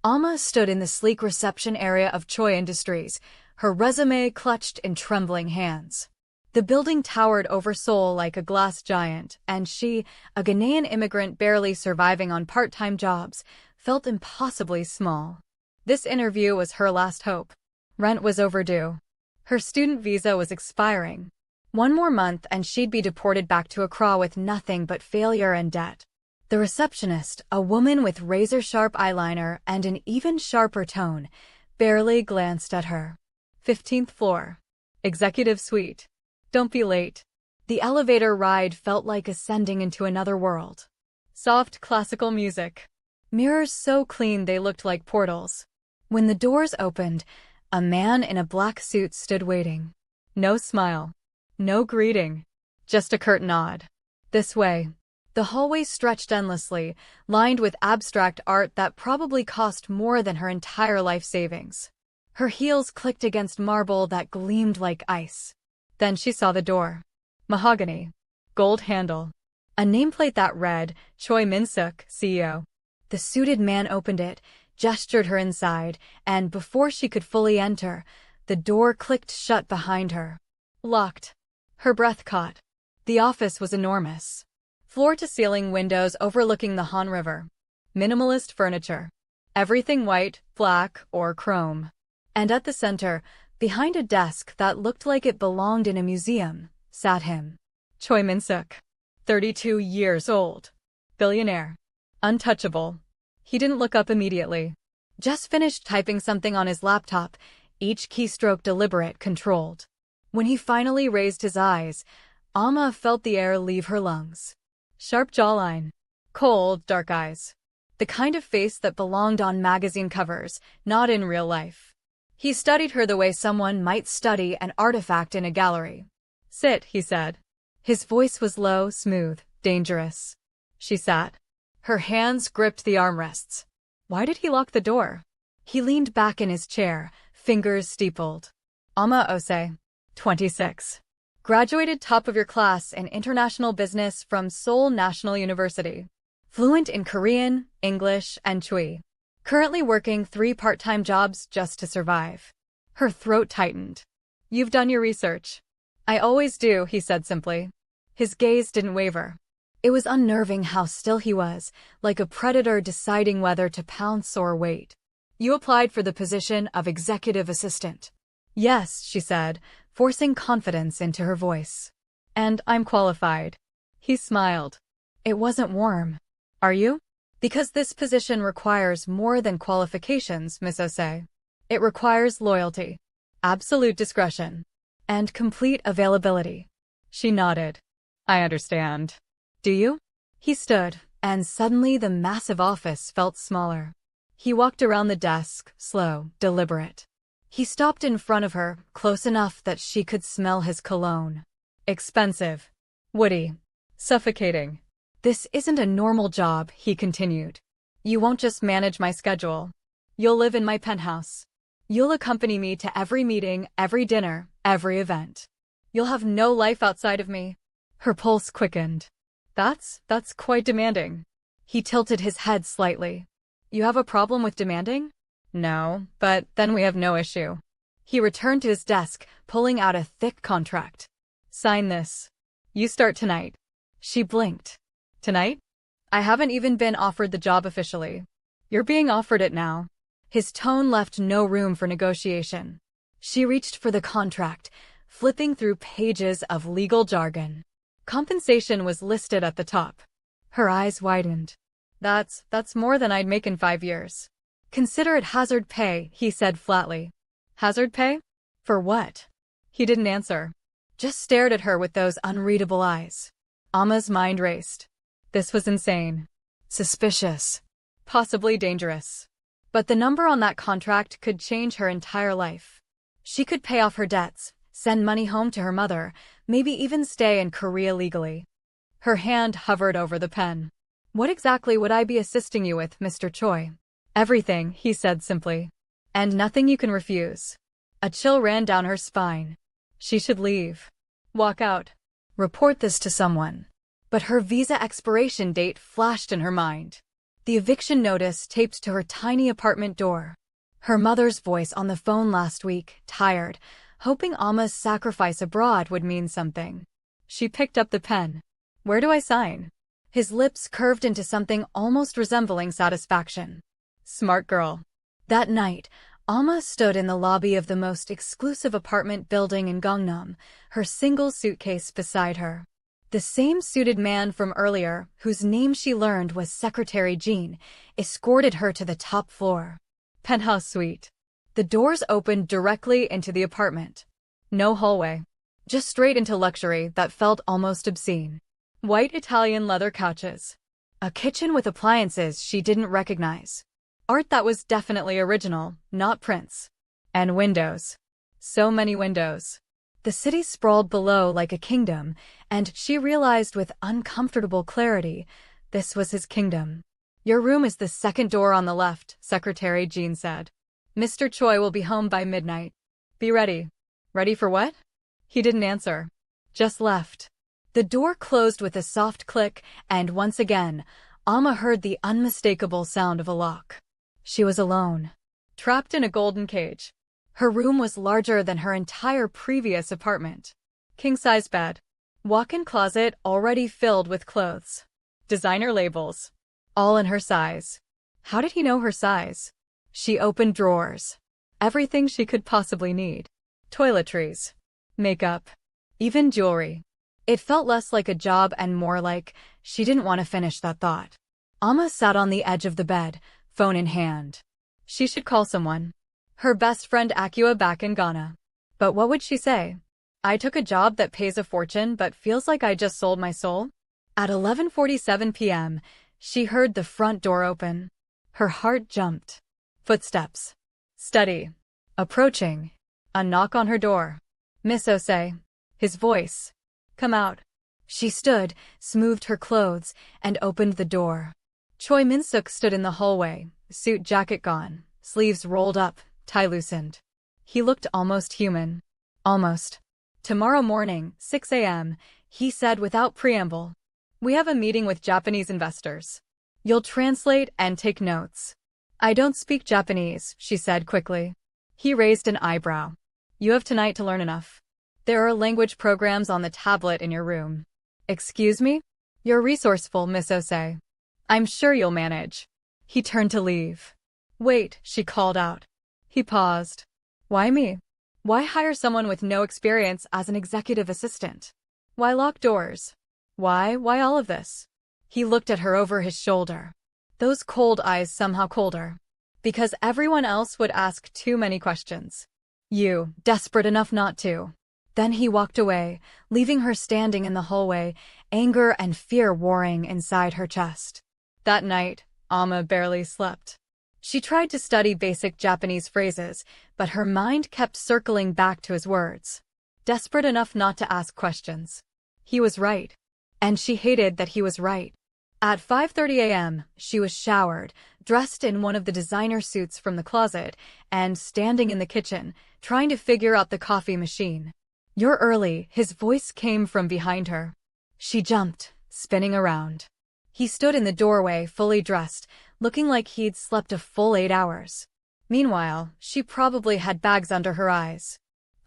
Alma stood in the sleek reception area of Choi Industries, her resume clutched in trembling hands. The building towered over Seoul like a glass giant, and she, a Ghanaian immigrant barely surviving on part-time jobs, felt impossibly small. This interview was her last hope. Rent was overdue. Her student visa was expiring. One more month and she'd be deported back to Accra with nothing but failure and debt. The receptionist, a woman with razor-sharp eyeliner and an even sharper tone, barely glanced at her. 15th floor. Executive suite. Don't be late. The elevator ride felt like ascending into another world. Soft classical music. Mirrors so clean they looked like portals. When the doors opened, a man in a black suit stood waiting. No smile. No greeting. Just a curt nod. This way. The hallway stretched endlessly, lined with abstract art that probably cost more than her entire life savings. Her heels clicked against marble that gleamed like ice. Then she saw the door. Mahogany. Gold handle. A nameplate that read, Choi Min-Seok, CEO. The suited man opened it, gestured her inside, and before she could fully enter, the door clicked shut behind her. Locked. Her breath caught. The office was enormous. Floor-to-ceiling windows overlooking the Han River. Minimalist furniture. Everything white, black, or chrome. And at the center, behind a desk that looked like it belonged in a museum, sat him. Choi Min-Seok. 32 years old. Billionaire. Untouchable. He didn't look up immediately. Just finished typing something on his laptop, each keystroke deliberate, controlled. When he finally raised his eyes, Alma felt the air leave her lungs. Sharp jawline. Cold, dark eyes. The kind of face that belonged on magazine covers, not in real life. He studied her the way someone might study an artifact in a gallery. Sit, he said. His voice was low, smooth, dangerous. She sat. Her hands gripped the armrests. Why did he lock the door? He leaned back in his chair, fingers steepled. Alma Ose, 26. Graduated top of your class in international business from Seoul National University. Fluent in Korean, English, and Chui. Currently working 3 part-time jobs just to survive. Her throat tightened. You've done your research. I always do, he said simply. His gaze didn't waver. It was unnerving how still he was, like a predator deciding whether to pounce or wait. You applied for the position of executive assistant. Yes, she said, forcing confidence into her voice. And I'm qualified. He smiled. It wasn't warm. Are you? Because this position requires more than qualifications, Miss Ose. It requires loyalty, absolute discretion, and complete availability. She nodded. I understand. Do you? He stood, and suddenly the massive office felt smaller. He walked around the desk, slow, deliberate. He stopped in front of her, close enough that she could smell his cologne. Expensive. Woody. Suffocating. This isn't a normal job, he continued. You won't just manage my schedule. You'll live in my penthouse. You'll accompany me to every meeting, every dinner, every event. You'll have no life outside of me. Her pulse quickened. That's quite demanding. He tilted his head slightly. You have a problem with demanding? No, but then we have no issue. He returned to his desk, pulling out a thick contract. Sign this. You start tonight. She blinked. Tonight? I haven't even been offered the job officially. You're being offered it now. His tone left no room for negotiation. She reached for the contract, flipping through pages of legal jargon. Compensation was listed at the top. Her eyes widened. That's more than I'd make in 5 years. Consider it hazard pay, he said flatly. Hazard pay? For what? He didn't answer. Just stared at her with those unreadable eyes. Alma's mind raced. This was insane. Suspicious. Possibly dangerous. But the number on that contract could change her entire life. She could pay off her debts, send money home to her mother, maybe even stay in Korea legally. Her hand hovered over the pen. What exactly would I be assisting you with, Mr. Choi? Everything, he said simply. And nothing you can refuse. A chill ran down her spine. She should leave. Walk out. Report this to someone. But her visa expiration date flashed in her mind. the eviction notice taped to her tiny apartment door. Her mother's voice on the phone last week, tired, hoping Alma's sacrifice abroad would mean something. She picked up the pen. Where do I sign? His lips curved into something almost resembling satisfaction. Smart girl. That night, Alma stood in the lobby of the most exclusive apartment building in Gangnam, her single suitcase beside her. The same suited man from earlier, whose name she learned was Secretary Jean, escorted her to the top floor. Penthouse suite. The doors opened directly into the apartment. No hallway. Just straight into luxury that felt almost obscene. White Italian leather couches. A kitchen with appliances she didn't recognize. Art that was definitely original, not prints. And windows. So many windows. The city sprawled below like a kingdom, and she realized with uncomfortable clarity, this was his kingdom. Your room is the second door on the left, Secretary Jean said. Mr. Choi will be home by midnight. Be ready. Ready for what? He didn't answer. Just left. The door closed with a soft click, and once again, Alma heard the unmistakable sound of a lock. She was alone. Trapped in a golden cage. Her room was larger than her entire previous apartment. King-size bed. Walk-in closet already filled with clothes. Designer labels. All in her size. How did he know her size? She opened drawers. Everything she could possibly need. Toiletries. Makeup. Even jewelry. It felt less like a job and more like she didn't want to finish that thought. Alma sat on the edge of the bed, phone in hand. She should call someone. Her best friend Akua back in Ghana. But what would she say? I took a job that pays a fortune but feels like I just sold my soul? At 11:47 p.m., she heard the front door open. Her heart jumped. Footsteps. Steady. Approaching. A knock on her door. Miss Osei. His voice. Come out. She stood, smoothed her clothes, and opened the door. Choi Min-Seok stood in the hallway, suit jacket gone, sleeves rolled up, tie loosened. He looked almost human. Almost. Tomorrow morning, 6 a.m., he said without preamble. We have a meeting with Japanese investors. You'll translate and take notes. I don't speak Japanese, she said quickly. He raised an eyebrow. You have tonight to learn enough. There are language programs on the tablet in your room. Excuse me? You're resourceful, Miss Osei. I'm sure you'll manage. He turned to leave. Wait, she called out. He paused. Why me? Why hire someone with no experience as an executive assistant? Why lock doors? Why all of this? He looked at her over his shoulder. Those cold eyes somehow colder. Because everyone else would ask too many questions. You, desperate enough not to. Then he walked away, leaving her standing in the hallway, anger and fear warring inside her chest. That night, Alma barely slept. She tried to study basic Japanese phrases, but her mind kept circling back to his words. Desperate enough not to ask questions. He was right. And she hated that he was right. At 5:30 a.m., she was showered, dressed in one of the designer suits from the closet, and standing in the kitchen, trying to figure out the coffee machine. You're early, his voice came from behind her. She jumped, spinning around. He stood in the doorway, fully dressed, looking like he'd slept a full 8 hours. Meanwhile, she probably had bags under her eyes.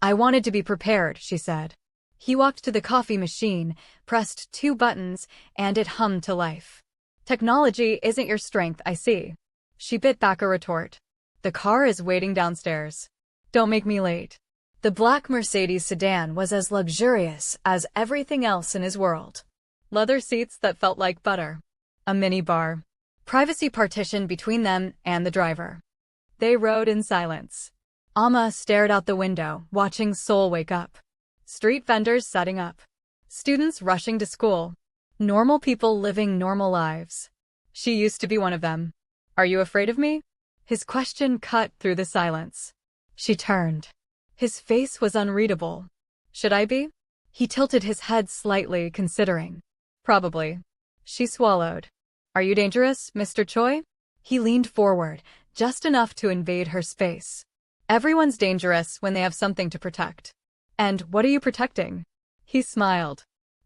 I wanted to be prepared, she said. He walked to the coffee machine, pressed 2 buttons, and it hummed to life. Technology isn't your strength, I see. She bit back a retort. The car is waiting downstairs. Don't make me late. The black Mercedes sedan was as luxurious as everything else in his world. Leather seats that felt like butter. A mini bar. Privacy partition between them and the driver. They rode in silence. Alma stared out the window, watching Seoul wake up. Street vendors setting up. Students rushing to school. Normal people living normal lives. She used to be one of them. Are you afraid of me? His question cut through the silence. She turned. His face was unreadable. Should I be? He tilted his head slightly, considering. Probably. She swallowed. Are you dangerous, Mr. Choi? He leaned forward, just enough to invade her space. Everyone's dangerous when they have something to protect. And what are you protecting? He smiled.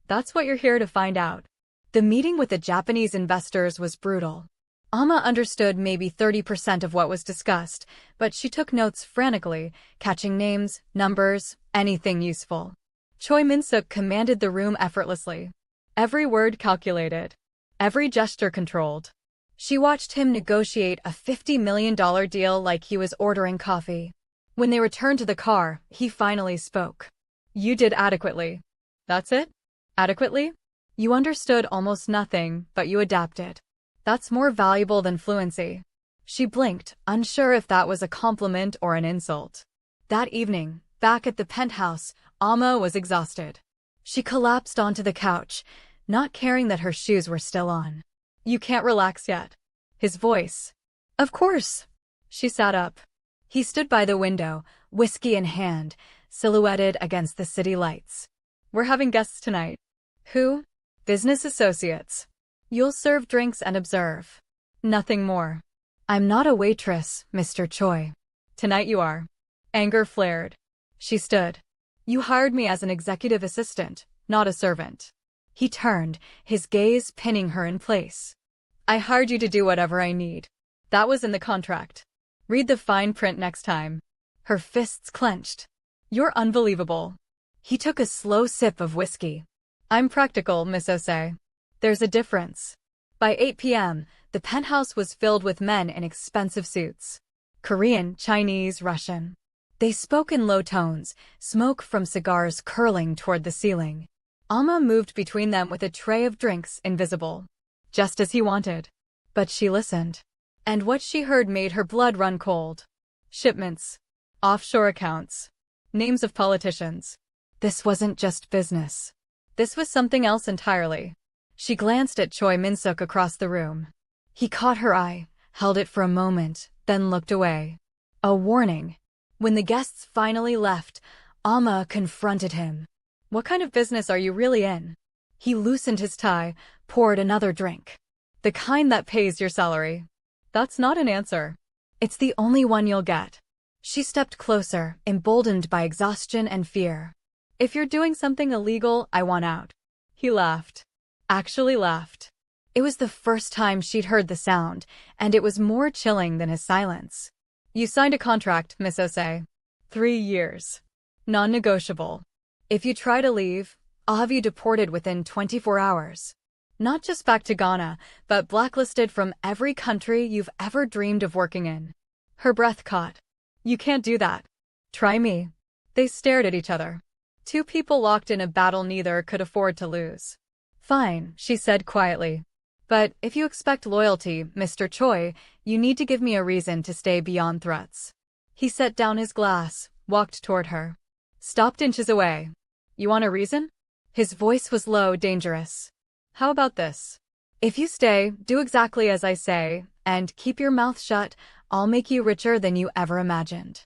That's what you're here to find out. The meeting with the Japanese investors was brutal. Amma understood maybe 30% of what was discussed, but she took notes frantically, catching names, numbers, anything useful. Choi Min-Seok commanded the room effortlessly. Every word calculated. Every gesture controlled. She watched him negotiate a $50 million deal like he was ordering coffee. When they returned to the car, he finally spoke. You did adequately. That's it? Adequately? You understood almost nothing, but you adapted. That's more valuable than fluency. She blinked, unsure if that was a compliment or an insult. That evening, back at the penthouse, Amma was exhausted. She collapsed onto the couch, not caring that her shoes were still on. You can't relax yet. His voice. Of course. She sat up. He stood by the window, whiskey in hand, silhouetted against the city lights. We're having guests tonight. Who? Business associates. You'll serve drinks and observe. Nothing more. I'm not a waitress, Mr. Choi. Tonight you are. Anger flared. She stood. You hired me as an executive assistant, not a servant. He turned, his gaze pinning her in place. I hired you to do whatever I need. That was in the contract. Read the fine print next time. Her fists clenched. You're unbelievable. He took a slow sip of whiskey. I'm practical, Miss Osei. There's a difference. By 8 p.m., the penthouse was filled with men in expensive suits. Korean, Chinese, Russian. They spoke in low tones, smoke from cigars curling toward the ceiling. Amma moved between them with a tray of drinks invisible. Just as he wanted. But she listened. And what she heard made her blood run cold. Shipments. Offshore accounts. Names of politicians. This wasn't just business. This was something else entirely. She glanced at Choi Min-Seok across the room. He caught her eye, held it for a moment, then looked away. A warning. When the guests finally left, Amma confronted him. What kind of business are you really in? He loosened his tie, poured another drink. The kind that pays your salary. That's not an answer. It's the only one you'll get. She stepped closer, emboldened by exhaustion and fear. If you're doing something illegal, I want out. He laughed. Actually laughed. It was the first time she'd heard the sound, and it was more chilling than his silence. You signed a contract, Miss Osei. 3 years. Non-negotiable. If you try to leave, I'll have you deported within 24 hours. Not just back to Ghana, but blacklisted from every country you've ever dreamed of working in. Her breath caught. You can't do that. Try me. They stared at each other. Two people locked in a battle neither could afford to lose. Fine, she said quietly. But if you expect loyalty, Mr. Choi, you need to give me a reason to stay beyond threats. He set down his glass, walked toward her. Stopped inches away. You want a reason? His voice was low, dangerous. How about this? If you stay, do exactly as I say, and keep your mouth shut, I'll make you richer than you ever imagined.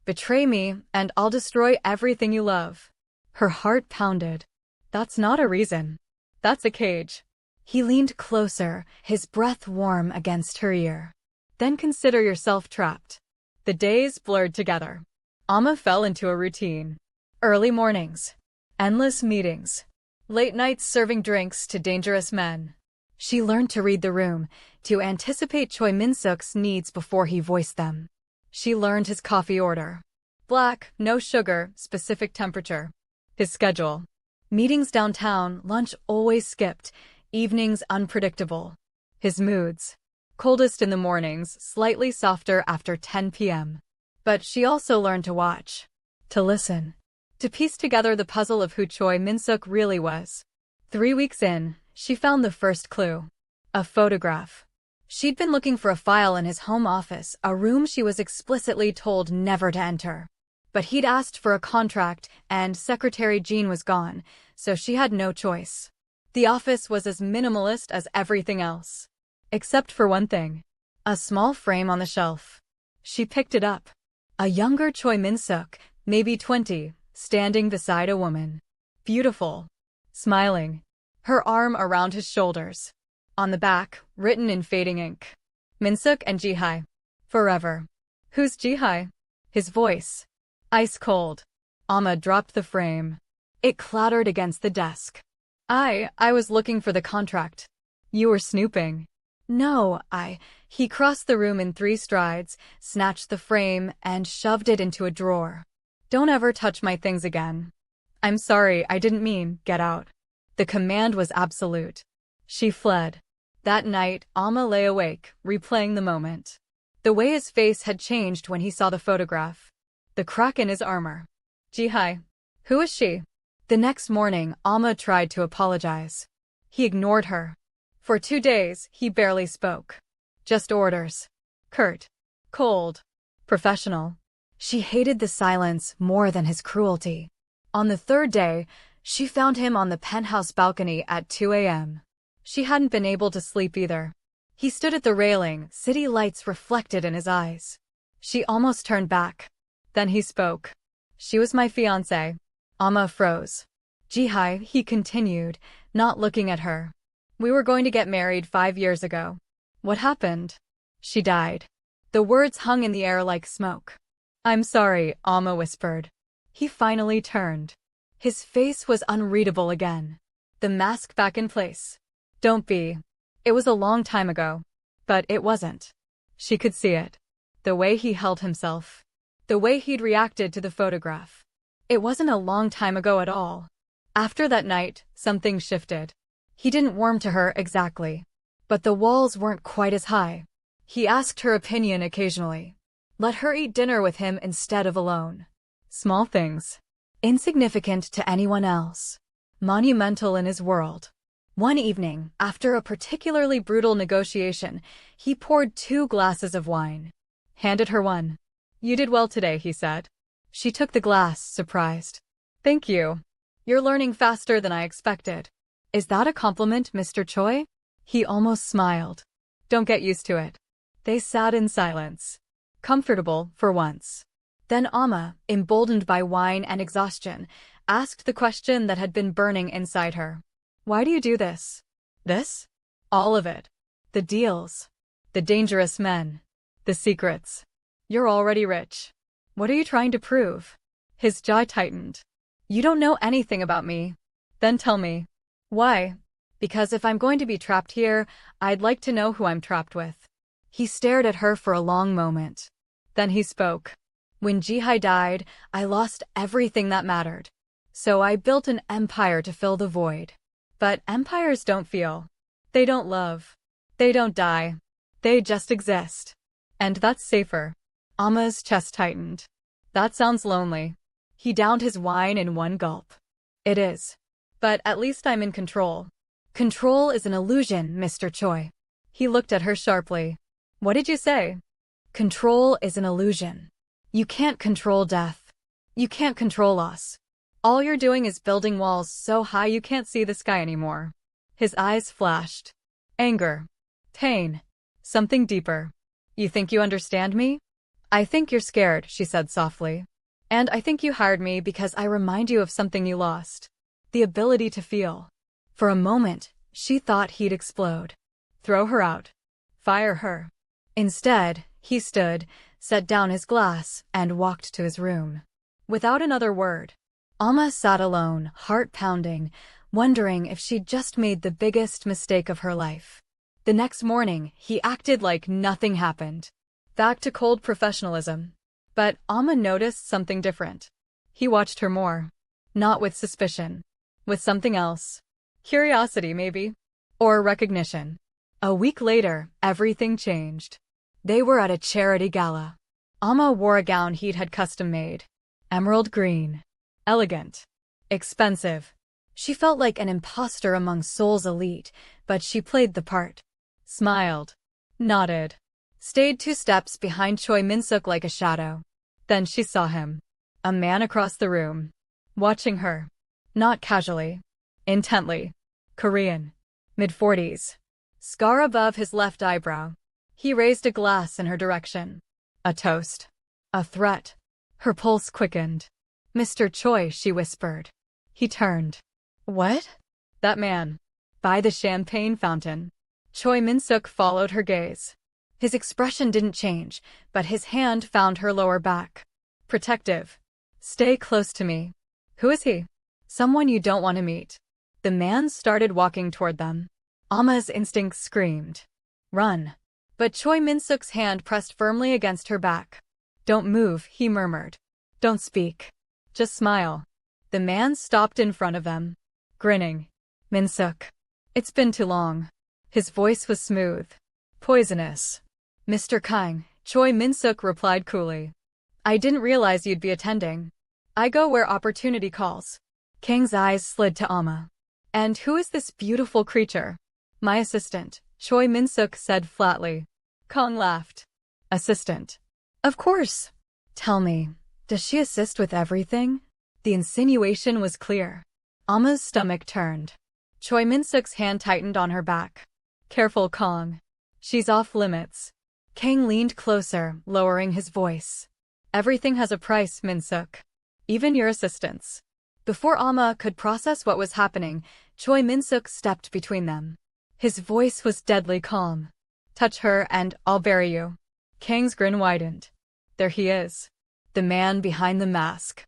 Betray me, and I'll destroy everything you love. Her heart pounded. That's not a reason. That's a cage. He leaned closer, his breath warm against her ear. Then consider yourself trapped. The days blurred together. Amma fell into a routine. Early mornings. Endless meetings. Late nights serving drinks to dangerous men. She learned to read the room, to anticipate Choi Min-Seok's needs before he voiced them. She learned his coffee order. Black, no sugar, specific temperature. His schedule. Meetings downtown, lunch always skipped, evenings unpredictable. His moods. Coldest in the mornings, slightly softer after 10 p.m. But she also learned to watch. To listen. To piece together the puzzle of who Choi Min-Seok really was. 3 weeks in, she found the first clue. A photograph. She'd been looking for a file in his home office, a room she was explicitly told never to enter. But he'd asked for a contract, and Secretary Jean was gone, so she had no choice. The office was as minimalist as everything else. Except for one thing. A small frame on the shelf. She picked it up. A younger Choi Min-Seok, maybe 20, standing beside a woman. Beautiful. Smiling. Her arm around his shoulders. On the back, written in fading ink. Min-Seok and Jihi. Forever. Who's Jihi? His voice. Ice cold. Amma dropped the frame. It clattered against the desk. I was looking for the contract. You were snooping. No, He crossed the room in 3 strides, snatched the frame, and shoved it into a drawer. Don't ever touch my things again. I'm sorry, I didn't mean, get out. The command was absolute. She fled. That night, Alma lay awake, replaying the moment. The way his face had changed when he saw the photograph. The crack in his armor. Jihi. Who is she? The next morning, Alma tried to apologize. He ignored her. For 2 days, he barely spoke. Just orders. Curt. Cold. Professional. She hated the silence more than his cruelty. On the 3rd day, she found him on the penthouse balcony at 2 a.m. She hadn't been able to sleep either. He stood at the railing, city lights reflected in his eyes. She almost turned back. Then he spoke. She was my fiancée. Alma froze. Jihi, he continued, not looking at her. We were going to get married 5 years ago. What happened? She died. The words hung in the air like smoke. I'm sorry, Alma whispered. He finally turned. His face was unreadable again. The mask back in place. Don't be. It was a long time ago. But it wasn't. She could see it. The way he held himself. The way he'd reacted to the photograph. It wasn't a long time ago at all. After that night, something shifted. He didn't warm to her exactly. But the walls weren't quite as high. He asked her opinion occasionally. Let her eat dinner with him instead of alone. Small things. Insignificant to anyone else. Monumental in his world. One evening, after a particularly brutal negotiation, he poured 2 glasses of wine. Handed her one. You did well today, he said. She took the glass, surprised. Thank you. You're learning faster than I expected. Is that a compliment, Mr. Choi? He almost smiled. Don't get used to it. They sat in silence. Comfortable, for once. Then Alma, emboldened by wine and exhaustion, asked the question that had been burning inside her. Why do you do this? This? All of it. The deals. The dangerous men. The secrets. You're already rich. What are you trying to prove? His jaw tightened. You don't know anything about me. Then tell me. Why? Because if I'm going to be trapped here, I'd like to know who I'm trapped with. He stared at her for a long moment. Then he spoke. When Jihi died, I lost everything that mattered. So I built an empire to fill the void. But empires don't feel. They don't love. They don't die. They just exist. And that's safer. Alma's chest tightened. That sounds lonely. He downed his wine in one gulp. It is. But at least I'm in control. Control is an illusion, Mr. Choi. He looked at her sharply. What did you say? Control is an illusion. You can't control death. You can't control loss. All you're doing is building walls so high you can't see the sky anymore. His eyes flashed. Anger. Pain. Something deeper. You think you understand me? I think you're scared, she said softly. And I think you hired me because I remind you of something you lost. The ability to feel. For a moment, she thought he'd explode. Throw her out. Fire her. Instead, he stood, set down his glass, and walked to his room. Without another word, Alma sat alone, heart pounding, wondering if she'd just made the biggest mistake of her life. The next morning, he acted like nothing happened. Back to cold professionalism. But Alma noticed something different. He watched her more. Not with suspicion. With something else. Curiosity, maybe. Or recognition. A week later, everything changed. They were at a charity gala. Alma wore a gown he'd had custom-made. Emerald green. Elegant. Expensive. She felt like an imposter among Seoul's elite, but she played the part. Smiled. Nodded. Stayed 2 steps behind Choi Min-Seok like a shadow. Then she saw him. A man across the room. Watching her. Not casually. Intently. Korean. Mid-40s. Scar above his left eyebrow. He raised a glass in her direction. A toast. A threat. Her pulse quickened. Mr. Choi, she whispered. He turned. What? That man. By the champagne fountain. Choi Min-Seok followed her gaze. His expression didn't change, but his hand found her lower back. Protective. Stay close to me. Who is he? Someone you don't want to meet. The man started walking toward them. Alma's instinct screamed. Run. But Choi Min-Seok's hand pressed firmly against her back. Don't move, he murmured. Don't speak. Just smile. The man stopped in front of them, grinning. Min-Seok. It's been too long. His voice was smooth. Poisonous. Mr. Kang, Choi Min-Seok replied coolly. I didn't realize you'd be attending. I go where opportunity calls. Kang's eyes slid to Amma. And who is this beautiful creature? My assistant, Choi Min-Seok said flatly. Kang laughed. Assistant. Of course. Tell me, does she assist with everything? The insinuation was clear. Amma's stomach turned. Choi Min-Seok's hand tightened on her back. Careful, Kang. She's off limits. Kang leaned closer, lowering his voice. Everything has a price, Min-Seok. Even your assistants. Before Amma could process what was happening, Choi Min-Seok stepped between them. His voice was deadly calm. Touch her and I'll bury you. Kang's grin widened. There he is. The man behind the mask.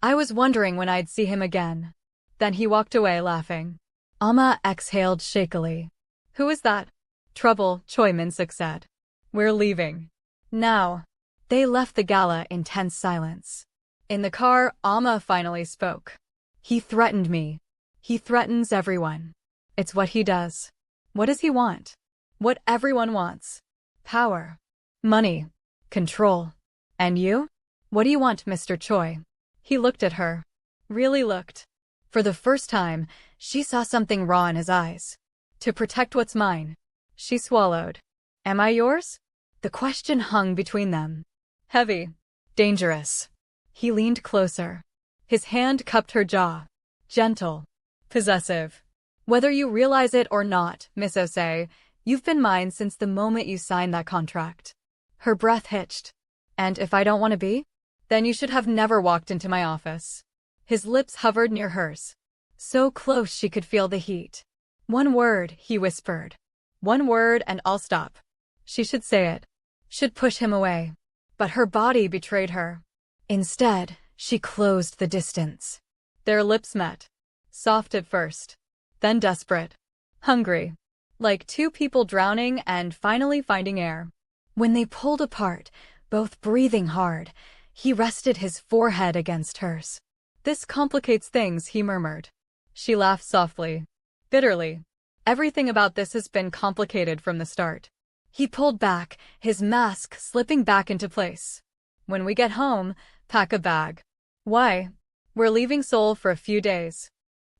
I was wondering when I'd see him again. Then he walked away laughing. Amma exhaled shakily. Who is that? Trouble, Choi Min-Seok said. We're leaving. Now. They left the gala in tense silence. In the car, Amma finally spoke. He threatened me. He threatens everyone. It's what he does. What does he want? What everyone wants. Power. Money. Control. And you? What do you want, Mr. Choi? He looked at her. Really looked. For the first time, she saw something raw in his eyes. To protect what's mine. She swallowed. Am I yours? The question hung between them. Heavy. Dangerous. He leaned closer. His hand cupped her jaw. Gentle. Possessive. Whether you realize it or not, Miss Osei, you've been mine since the moment you signed that contract. Her breath hitched. And if I don't want to be? Then you should have never walked into my office. His lips hovered near hers. So close she could feel the heat. One word, he whispered. One word and I'll stop. She should say it. Should push him away. But her body betrayed her. Instead, she closed the distance. Their lips met. Soft at first. Then desperate. Hungry. Like two people drowning and finally finding air. When they pulled apart, both breathing hard, he rested his forehead against hers. This complicates things, he murmured. She laughed softly. Bitterly. Everything about this has been complicated from the start. He pulled back, his mask slipping back into place. When we get home, pack a bag. Why? We're leaving Seoul for a few days.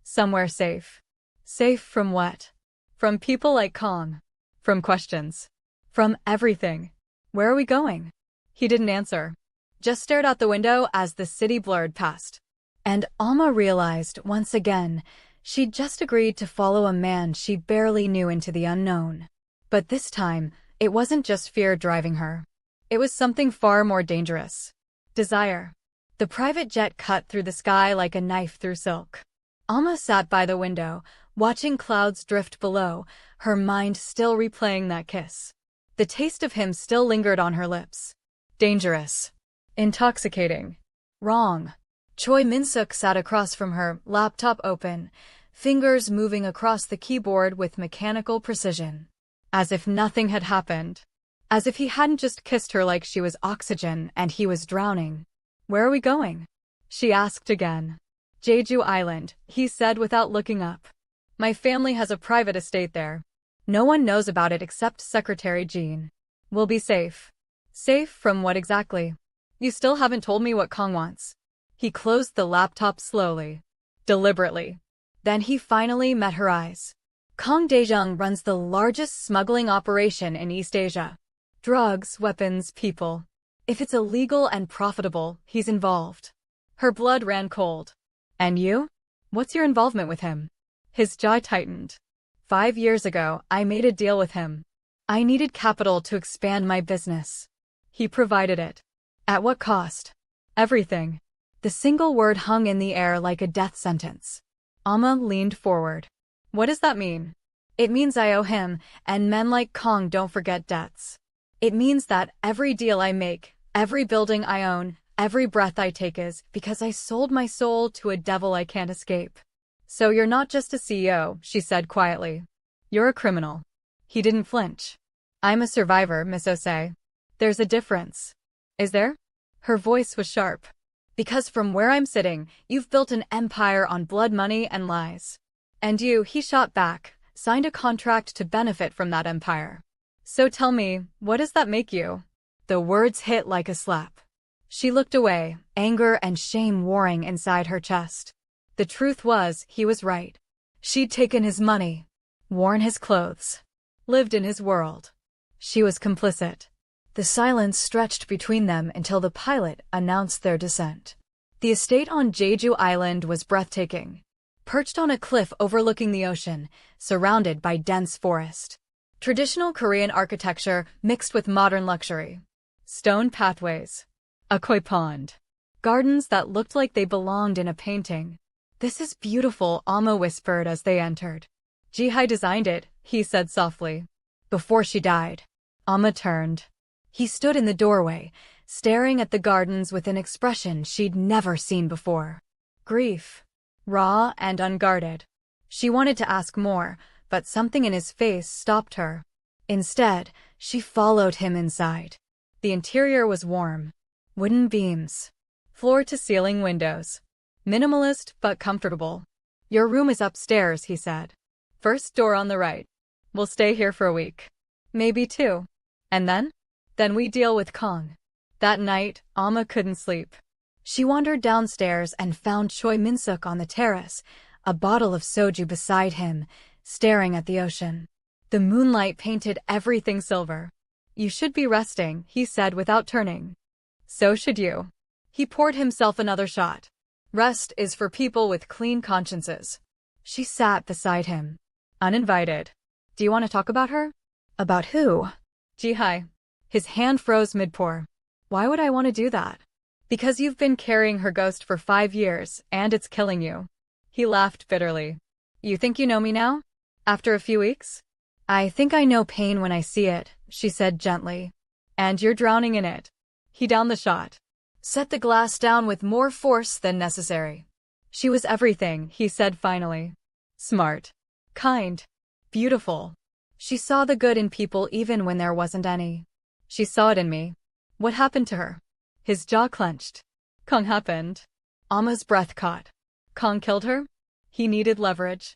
Somewhere safe. Safe from what? From people like Kang. From questions. From everything. Where are we going? He didn't answer. Just stared out the window as the city blurred past. And Alma realized, once again, she'd just agreed to follow a man she barely knew into the unknown. But this time, it wasn't just fear driving her. It was something far more dangerous. Desire. The private jet cut through the sky like a knife through silk. Alma sat by the window, watching clouds drift below, her mind still replaying that kiss. The taste of him still lingered on her lips. Dangerous. Intoxicating. Wrong. Choi Min-Seok sat across from her, laptop open, fingers moving across the keyboard with mechanical precision. As if nothing had happened. As if he hadn't just kissed her like she was oxygen and he was drowning. Where are we going? She asked again. Jeju Island, he said without looking up. My family has a private estate there. No one knows about it except Secretary Jean. We'll be safe. Safe from what exactly? You still haven't told me what Kang wants. He closed the laptop slowly. Deliberately. Then he finally met her eyes. Kang Daejung runs the largest smuggling operation in East Asia. Drugs, weapons, people. If it's illegal and profitable, he's involved. Her blood ran cold. And you? What's your involvement with him? His jaw tightened. 5 years ago, I made a deal with him. I needed capital to expand my business. He provided it. At what cost? Everything. The single word hung in the air like a death sentence. Alma leaned forward. What does that mean? It means I owe him, and men like Kang don't forget debts. It means that every deal I make, every building I own, every breath I take is because I sold my soul to a devil I can't escape. So you're not just a CEO, she said quietly. You're a criminal. He didn't flinch. I'm a survivor, Miss Osei. There's a difference. Is there? Her voice was sharp. Because from where I'm sitting, you've built an empire on blood money and lies. And you, he shot back, signed a contract to benefit from that empire. So tell me, what does that make you? The words hit like a slap. She looked away, anger and shame warring inside her chest. The truth was, he was right. She'd taken his money, worn his clothes, lived in his world. She was complicit. The silence stretched between them until the pilot announced their descent. The estate on Jeju Island was breathtaking. Perched on a cliff overlooking the ocean, surrounded by dense forest. Traditional Korean architecture mixed with modern luxury. Stone pathways. A koi pond. Gardens that looked like they belonged in a painting. This is beautiful, Alma whispered as they entered. Jihi designed it, he said softly. Before she died. Alma turned. He stood in the doorway, staring at the gardens with an expression she'd never seen before. Grief. Raw and unguarded. She wanted to ask more, but something in his face stopped her. Instead, she followed him inside. The interior was warm. Wooden beams. Floor-to-ceiling windows. Minimalist but comfortable. Your room is upstairs, he said. First door on the right. We'll stay here for a week. Maybe 2. And then? Then we deal with Kong. That night, Alma couldn't sleep. She wandered downstairs and found Choi Min-Seok on the terrace, a bottle of soju beside him, staring at the ocean. The moonlight painted everything silver. You should be resting, he said without turning. So should you. He poured himself another shot. Rest is for people with clean consciences. She sat beside him. Uninvited. Do you want to talk about her? About who? Jihi. His hand froze mid-pour. Why would I want to do that? Because you've been carrying her ghost for 5 years, and it's killing you. He laughed bitterly. You think you know me now? After a few weeks? I think I know pain when I see it, she said gently. And you're drowning in it. He downed the shot. Set the glass down with more force than necessary. She was everything, he said finally. Smart. Kind. Beautiful. She saw the good in people even when there wasn't any. She saw it in me. What happened to her? His jaw clenched. Kong happened. Alma's breath caught. Kong killed her? He needed leverage.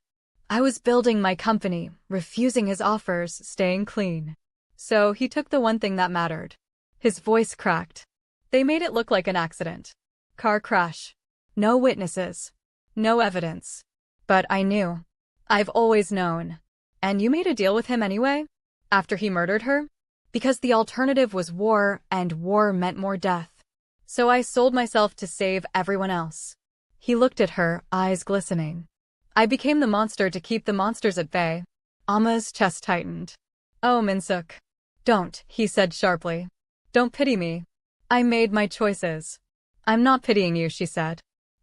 I was building my company, refusing his offers, staying clean. So he took the one thing that mattered. His voice cracked. They made it look like an accident. Car crash. No witnesses. No evidence. But I knew. I've always known. And you made a deal with him anyway? After he murdered her? Because the alternative was war, and war meant more death. So I sold myself to save everyone else. He looked at her, eyes glistening. I became the monster to keep the monsters at bay. Alma's chest tightened. Oh, Min-Seok. Don't, he said sharply. Don't pity me. I made my choices. I'm not pitying you, she said.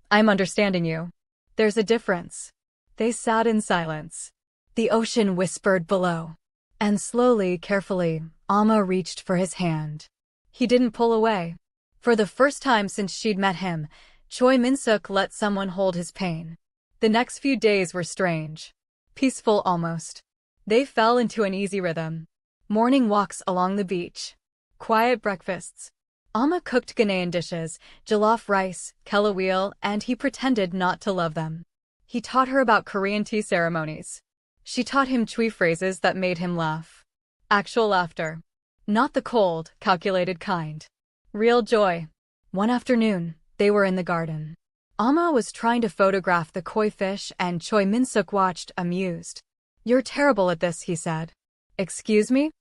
I'm understanding you. There's a difference. They sat in silence. The ocean whispered below. And slowly, carefully, Alma reached for his hand. He didn't pull away. For the first time since she'd met him, Choi Min-Seok let someone hold his pain. The next few days were strange. Peaceful almost. They fell into an easy rhythm. Morning walks along the beach. Quiet breakfasts. Alma cooked Ghanaian dishes, jollof rice, kelaweel, and he pretended not to love them. He taught her about Korean tea ceremonies. She taught him Chui phrases that made him laugh. Actual laughter. Not the cold, calculated kind. Real joy. One afternoon, they were in the garden. Alma was trying to photograph the koi fish and Choi Min-Seok watched, amused. You're terrible at this, he said. Excuse me?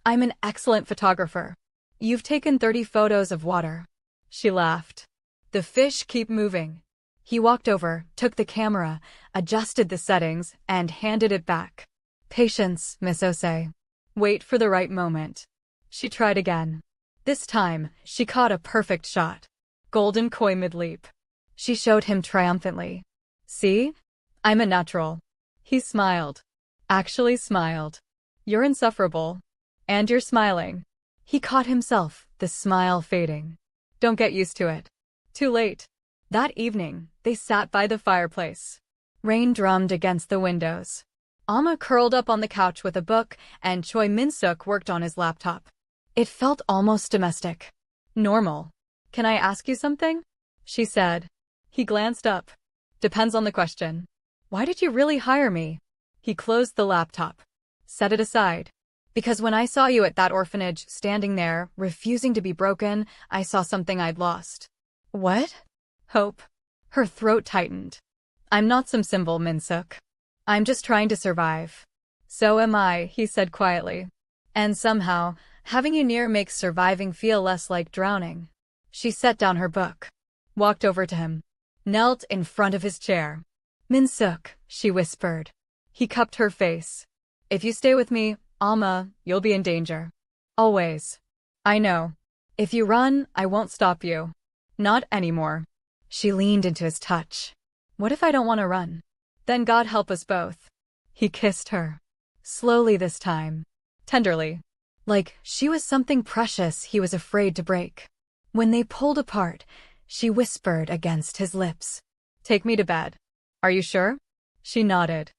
I'm an excellent photographer. You've taken 30 photos of water. She laughed. The fish keep moving. He walked over, took the camera, adjusted the settings, and handed it back. Patience, Miss Osei. Wait for the right moment. She tried again. This time, she caught a perfect shot. Golden koi mid-leap. She showed him triumphantly. See? I'm a natural. He smiled. Actually smiled. You're insufferable. And you're smiling. He caught himself, the smile fading. Don't get used to it. Too late. That evening, they sat by the fireplace. Rain drummed against the windows. Amma curled up on the couch with a book, and Choi Min-Seok worked on his laptop. It felt almost domestic. Normal. Can I ask you something? She said. He glanced up. Depends on the question. Why did you really hire me? He closed the laptop. Set it aside. Because when I saw you at that orphanage, standing there, refusing to be broken, I saw something I'd lost. What? Hope. Her throat tightened. I'm not some symbol, Min-Seok. I'm just trying to survive. So am I, he said quietly. And somehow, having you near makes surviving feel less like drowning. She set down her book. Walked over to him. Knelt in front of his chair. Min-Seok, she whispered. He cupped her face. If you stay with me, Amma, you'll be in danger. Always. I know. If you run, I won't stop you. Not anymore. She leaned into his touch. What if I don't want to run? Then God help us both. He kissed her. Slowly this time. Tenderly. Like she was something precious he was afraid to break. When they pulled apart, she whispered against his lips. Take me to bed. Are you sure? She nodded.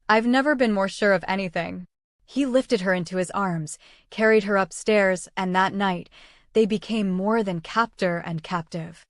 I've never been more sure of anything. He lifted her into his arms, carried her upstairs, and that night, they became more than captor and captive.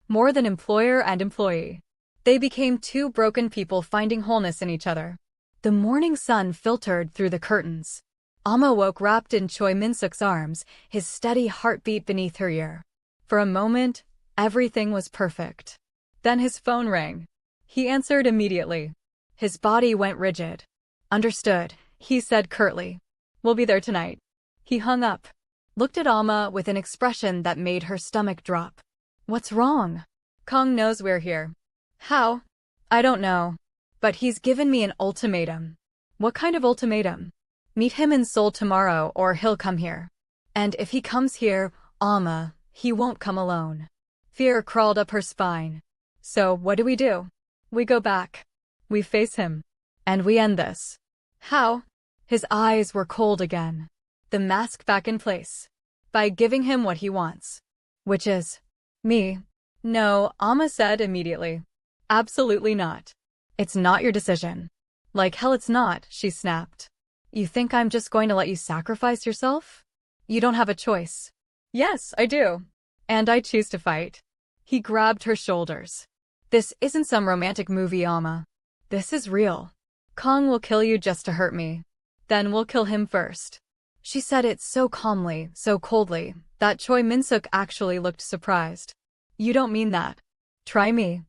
More than employer and employee. They became two broken people finding wholeness in each other. The morning sun filtered through the curtains. Amma woke wrapped in Choi Min-Seok's arms, his steady heartbeat beneath her ear. For a moment, everything was perfect. Then his phone rang. He answered immediately. His body went rigid. Understood, he said curtly. We'll be there tonight. He hung up. Looked at Amma with an expression that made her stomach drop. What's wrong? Kong knows we're here. How? I don't know. But he's given me an ultimatum. What kind of ultimatum? Meet him in Seoul tomorrow or he'll come here. And if he comes here, Amma, he won't come alone. Fear crawled up her spine. So what do? We go back. We face him. And we end this. How? His eyes were cold again. The mask back in place. By giving him what he wants. Which is me. No, Amma said immediately. Absolutely not. It's not your decision. Like hell it's not, she snapped. You think I'm just going to let you sacrifice yourself? You don't have a choice. Yes, I do. And I choose to fight. He grabbed her shoulders. This isn't some romantic movie, Amma. This is real. Kong will kill you just to hurt me. Then we'll kill him first. She said it so calmly, so coldly, that Choi Min-Seok actually looked surprised. You don't mean that. Try me.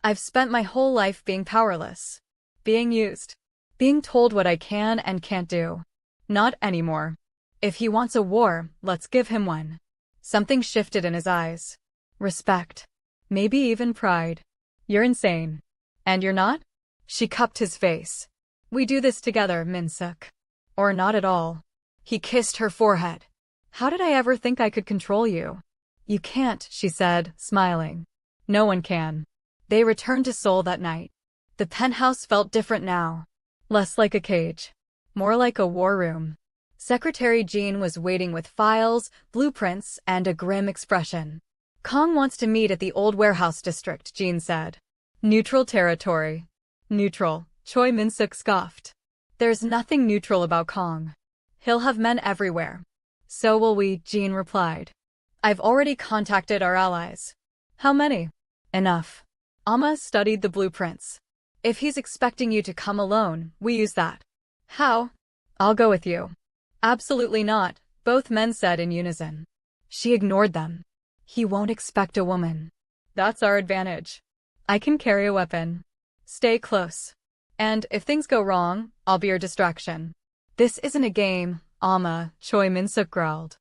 I've spent my whole life being powerless. Being used. Being told what I can and can't do. Not anymore. If he wants a war, let's give him one. Something shifted in his eyes. Respect. Maybe even pride. You're insane. And you're not? She cupped his face. We do this together, Min-Seok. Or not at all. He kissed her forehead. How did I ever think I could control you? You can't, she said, smiling. No one can. They returned to Seoul that night. The penthouse felt different now. Less like a cage. More like a war room. Secretary Jean was waiting with files, blueprints, and a grim expression. Kong wants to meet at the old warehouse district, Jean said. Neutral territory. Neutral, Choi Min-Seok scoffed. There's nothing neutral about Kong. He'll have men everywhere. So will we, Jean replied. I've already contacted our allies. How many? Enough. Amma studied the blueprints. If he's expecting you to come alone, we use that. How? I'll go with you. Absolutely not, both men said in unison. She ignored them. He won't expect a woman. That's our advantage. I can carry a weapon. Stay close. And if things go wrong, I'll be your distraction. This isn't a game, Amma, Choi Min-Seok growled.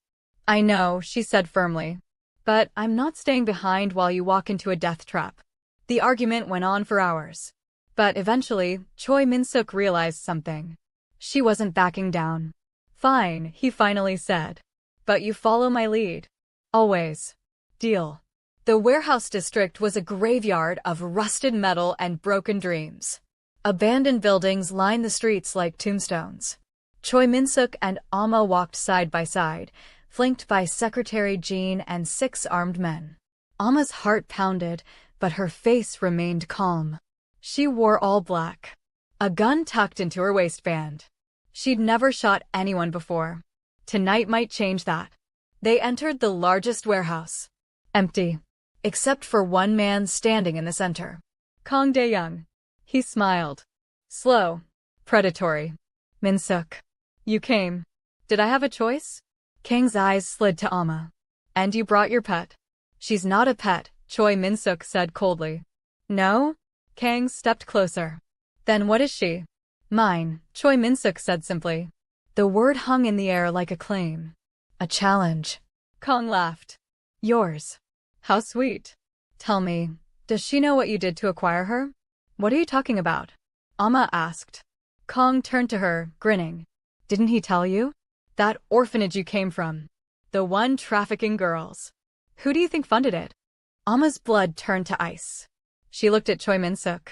I know, she said firmly. But I'm not staying behind while you walk into a death trap. The argument went on for hours. But eventually, Choi Min-Seok realized something. She wasn't backing down. Fine, he finally said. But you follow my lead. Always. Deal. The warehouse district was a graveyard of rusted metal and broken dreams. Abandoned buildings lined the streets like tombstones. Choi Min-Seok and Amma walked side by side, flanked by Secretary Jean and 6 armed men. Amma's heart pounded, but her face remained calm. She wore all black. a gun tucked into her waistband. She'd never shot anyone before. Tonight might change that. They entered the largest warehouse. Empty. Except for one man standing in the center. Kang Dae-young. He smiled. Slow. Predatory. Min-Seok. You came. Did I have a choice? Kang's eyes slid to Amma. And you brought your pet. She's not a pet, Choi Min-Seok said coldly. No? Kang stepped closer. Then what is she? Mine, Choi Min-Seok said simply. The word hung in the air like a claim. A challenge. Kang laughed. Yours. How sweet. Tell me, does she know what you did to acquire her? What are you talking about? Amma asked. Kang turned to her, grinning. Didn't he tell you? That orphanage you came from. The one trafficking girls. Who do you think funded it? Amma's blood turned to ice. She looked at Choi Min-Seok.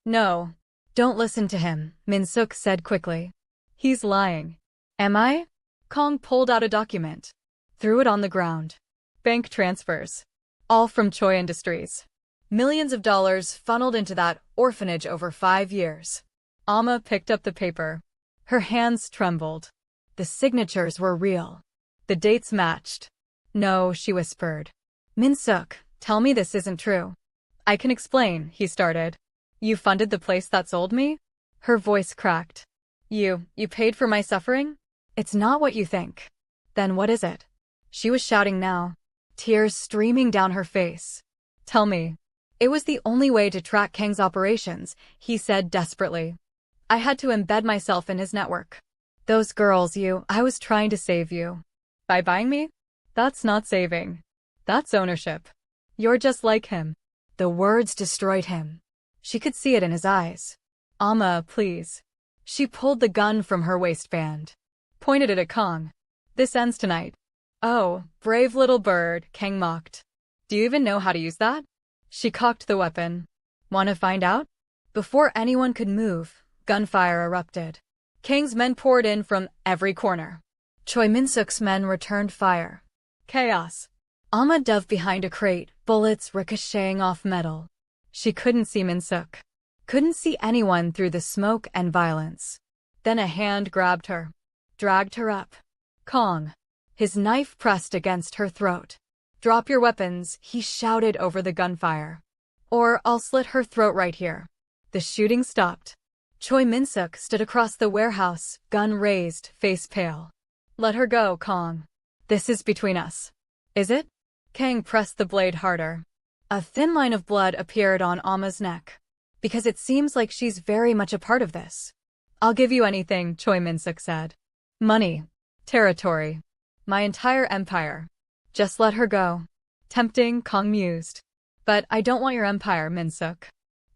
No. Don't listen to him, Min-Seok said quickly. He's lying. Am I? Kang pulled out a document. Threw it on the ground. Bank transfers. All from Choi Industries. Millions of dollars funneled into that orphanage over 5 years. Amma picked up the paper. Her hands trembled. The signatures were real. The dates matched. No, she whispered. Min-Seok, tell me this isn't true. I can explain, he started. You funded the place that sold me? Her voice cracked. You paid for my suffering? It's not what you think. Then what is it? She was shouting now, tears streaming down her face. Tell me. It was the only way to track Kang's operations, he said desperately. I had to embed myself in his network. Those girls, I was trying to save you. By buying me? That's not saving. That's ownership. You're just like him. The words destroyed him. She could see it in his eyes. Amma, please. She pulled the gun from her waistband. Pointed it at Kang. This ends tonight. Oh, brave little bird, Kang mocked. Do you even know how to use that? She cocked the weapon. Want to find out? Before anyone could move, gunfire erupted. Kang's men poured in from every corner. Choi Min-Seok's men returned fire. Chaos. Amma dove behind a crate, bullets ricocheting off metal. She couldn't see Min-Seok. Couldn't see anyone through the smoke and violence. Then a hand grabbed her. Dragged her up. Kang. His knife pressed against her throat. Drop your weapons, he shouted over the gunfire. Or I'll slit her throat right here. The shooting stopped. Choi Min-Seok stood across the warehouse, gun raised, face pale. Let her go, Kang. This is between us. Is it? Kang pressed the blade harder. A thin line of blood appeared on Amma's neck. Because it seems like she's very much a part of this. I'll give you anything, Choi Min-Seok said. Money. Territory. My entire empire. Just let her go. Tempting, Kang mused. But I don't want your empire, Min-Seok.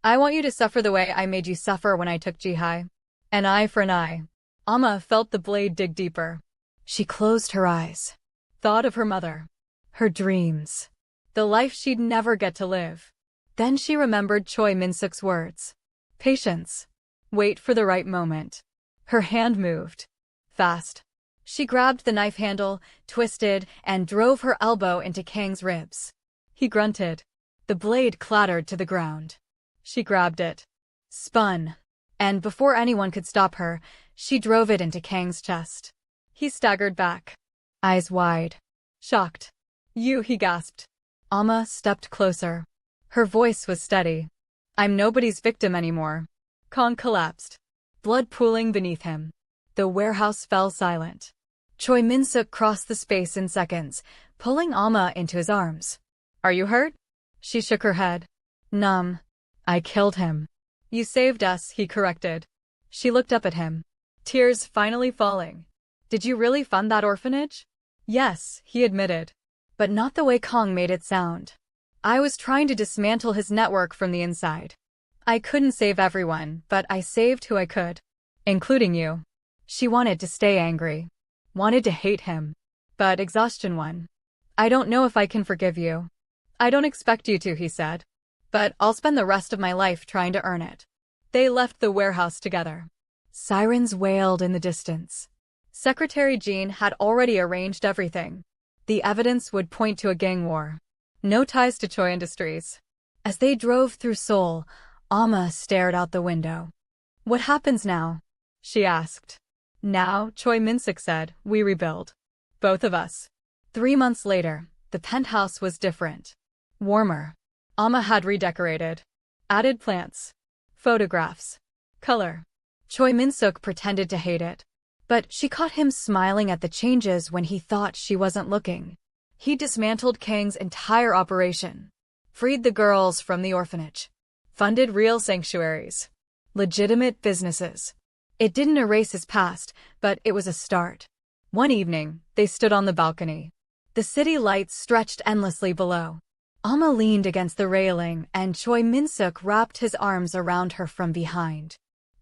I want you to suffer the way I made you suffer when I took Jihi. An eye for an eye. Amma felt the blade dig deeper. She closed her eyes. Thought of her mother. Her dreams. The life she'd never get to live. Then she remembered Choi Min-Seok's words. Patience. Wait for the right moment. Her hand moved. Fast. She grabbed the knife handle, twisted, and drove her elbow into Kang's ribs. He grunted. The blade clattered to the ground. She grabbed it. Spun. And before anyone could stop her, she drove it into Kang's chest. He staggered back. Eyes wide. Shocked. You, he gasped. Amma stepped closer. Her voice was steady. I'm nobody's victim anymore. Kang collapsed. Blood pooling beneath him. The warehouse fell silent. Choi Min-Seok crossed the space in seconds, pulling Amma into his arms. Are you hurt? She shook her head. Numb. I killed him. You saved us, he corrected. She looked up at him. Tears finally falling. Did you really fund that orphanage? Yes, he admitted. But not the way Kang made it sound. I was trying to dismantle his network from the inside. I couldn't save everyone, but I saved who I could. Including you. She wanted to stay angry. Wanted to hate him. But exhaustion won. I don't know if I can forgive you. I don't expect you to, he said. But I'll spend the rest of my life trying to earn it. They left the warehouse together. Sirens wailed in the distance. Secretary Jean had already arranged everything. The evidence would point to a gang war. No ties to Choi Industries. As they drove through Seoul, Amma stared out the window. What happens now? She asked. Now, Choi Min-Seok said, we rebuild. Both of us. 3 months later, the penthouse was different. Warmer. Amma had redecorated. Added plants. Photographs. Color. Choi Min-Seok pretended to hate it. But she caught him smiling at the changes when he thought she wasn't looking. He dismantled Kang's entire operation. Freed the girls from the orphanage. Funded real sanctuaries. Legitimate businesses. It didn't erase his past, but it was a start. One evening, they stood on the balcony. The city lights stretched endlessly below. Amma leaned against the railing, and Choi Min-Seok wrapped his arms around her from behind.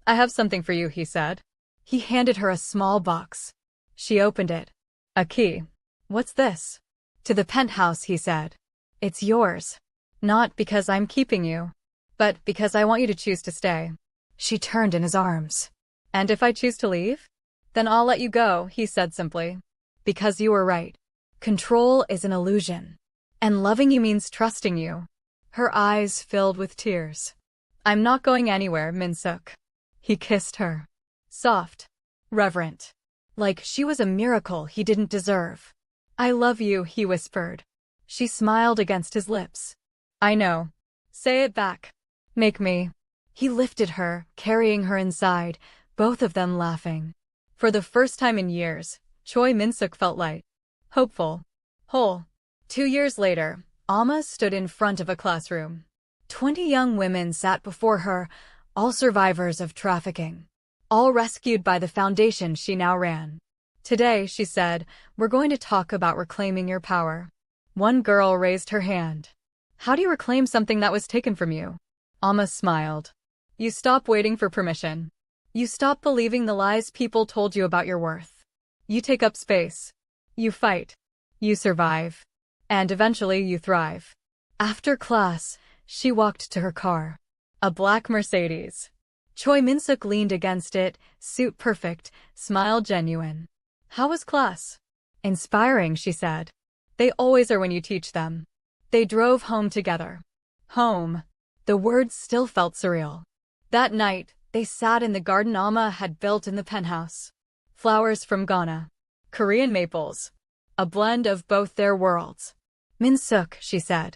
I have something for you, he said. He handed her a small box. She opened it. A key. What's this? To the penthouse, he said. It's yours. Not because I'm keeping you, but because I want you to choose to stay. She turned in his arms. And if I choose to leave? Then I'll let you go, he said simply. Because you were right. Control is an illusion. And loving you means trusting you. Her eyes filled with tears. I'm not going anywhere, Min-Seok. He kissed her. Soft. Reverent. Like she was a miracle he didn't deserve. I love you, he whispered. She smiled against his lips. I know. Say it back. Make me. He lifted her, carrying her inside, both of them laughing. For the first time in years, Choi Min-Seok felt light. Hopeful. Whole. 2 years later, Amma stood in front of a classroom. 20 young women sat before her, all survivors of trafficking. All rescued by the foundation she now ran. Today, she said, we're going to talk about reclaiming your power. One girl raised her hand. How do you reclaim something that was taken from you? Amma smiled. You stop waiting for permission. You stop believing the lies people told you about your worth. You take up space. You fight. You survive. And eventually you thrive. After class, she walked to her car. A black Mercedes. Choi Min-Seok leaned against it, suit perfect, smile genuine. How was class? Inspiring, she said. They always are when you teach them. They drove home together. Home. The words still felt surreal. That night, they sat in the garden Amma had built in the penthouse. Flowers from Ghana. Korean maples. A blend of both their worlds. Min-Seok, she said.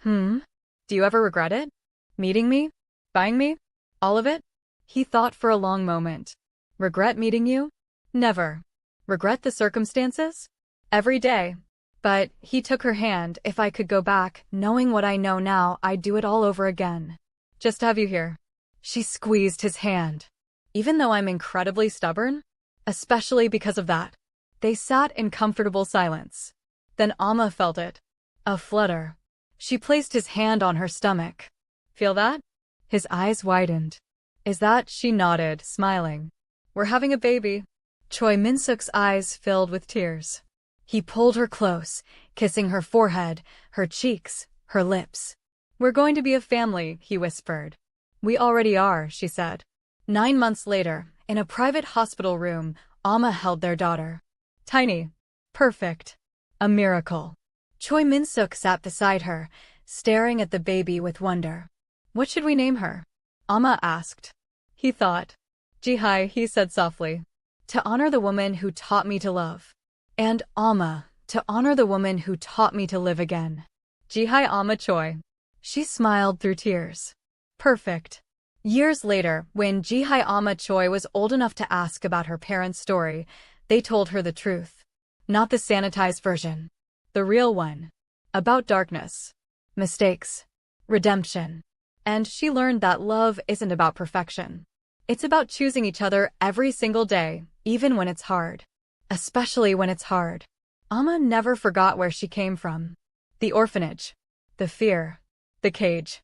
Do you ever regret it? Meeting me? Buying me? All of it? He thought for a long moment. Regret meeting you? Never. Regret the circumstances? Every day. But he took her hand. If I could go back, knowing what I know now, I'd do it all over again. Just to have you here. She squeezed his hand. Even though I'm incredibly stubborn? Especially because of that. They sat in comfortable silence. Then Amma felt it. A flutter. She placed his hand on her stomach. Feel that? His eyes widened. Is that? She nodded, smiling. We're having a baby. Choi Min-Seok's eyes filled with tears. He pulled her close, kissing her forehead, her cheeks, her lips. We're going to be a family, he whispered. We already are, she said. 9 months later, in a private hospital room, Amma held their daughter. Tiny. Perfect. A miracle. Choi Min-Seok sat beside her, staring at the baby with wonder. What should we name her? Amma asked. He thought. Jihi, he said softly. To honor the woman who taught me to love. And Amma, to honor the woman who taught me to live again. Jihi Amma Choi. She smiled through tears. Perfect. Years later, when Jihi Amma Choi was old enough to ask about her parents' story, they told her the truth. Not the sanitized version. The real one. About darkness. Mistakes. Redemption. And she learned that love isn't about perfection. It's about choosing each other every single day, even when it's hard. Especially when it's hard. Amma never forgot where she came from. The orphanage. The fear. The cage.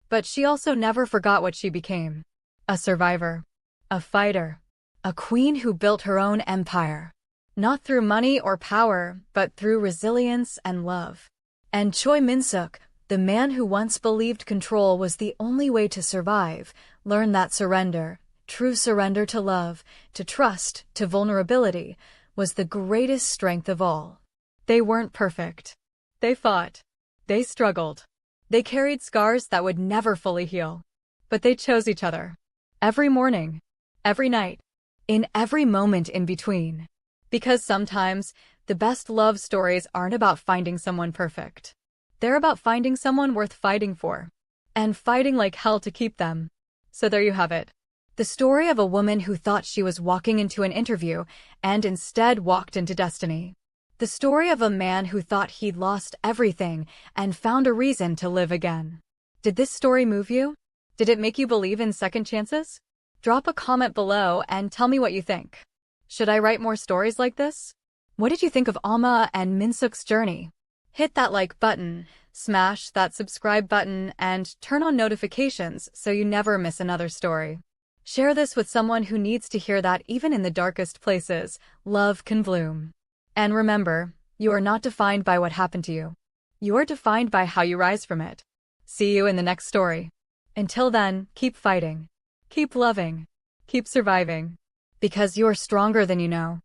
But she also never forgot what she became. A survivor. A fighter. A queen who built her own empire. Not through money or power, but through resilience and love. And Choi Min-Seok, the man who once believed control was the only way to survive, learned that surrender, true surrender to love, to trust, to vulnerability, was the greatest strength of all. They weren't perfect. They fought. They struggled. They carried scars that would never fully heal. But they chose each other. Every morning. every night, in every moment in between. Because sometimes, the best love stories aren't about finding someone perfect. They're about finding someone worth fighting for. And fighting like hell to keep them. So there you have it. The story of a woman who thought she was walking into an interview and instead walked into destiny. The story of a man who thought he'd lost everything and found a reason to live again. Did this story move you? Did it make you believe in second chances? Drop a comment below and tell me what you think. Should I write more stories like this? What did you think of Alma and Min-Seok's journey? Hit that like button, smash that subscribe button, and turn on notifications so you never miss another story. Share this with someone who needs to hear that even in the darkest places, love can bloom. And remember, you are not defined by what happened to you. You are defined by how you rise from it. See you in the next story. Until then, keep fighting. Keep loving. Keep surviving. Because you are stronger than you know.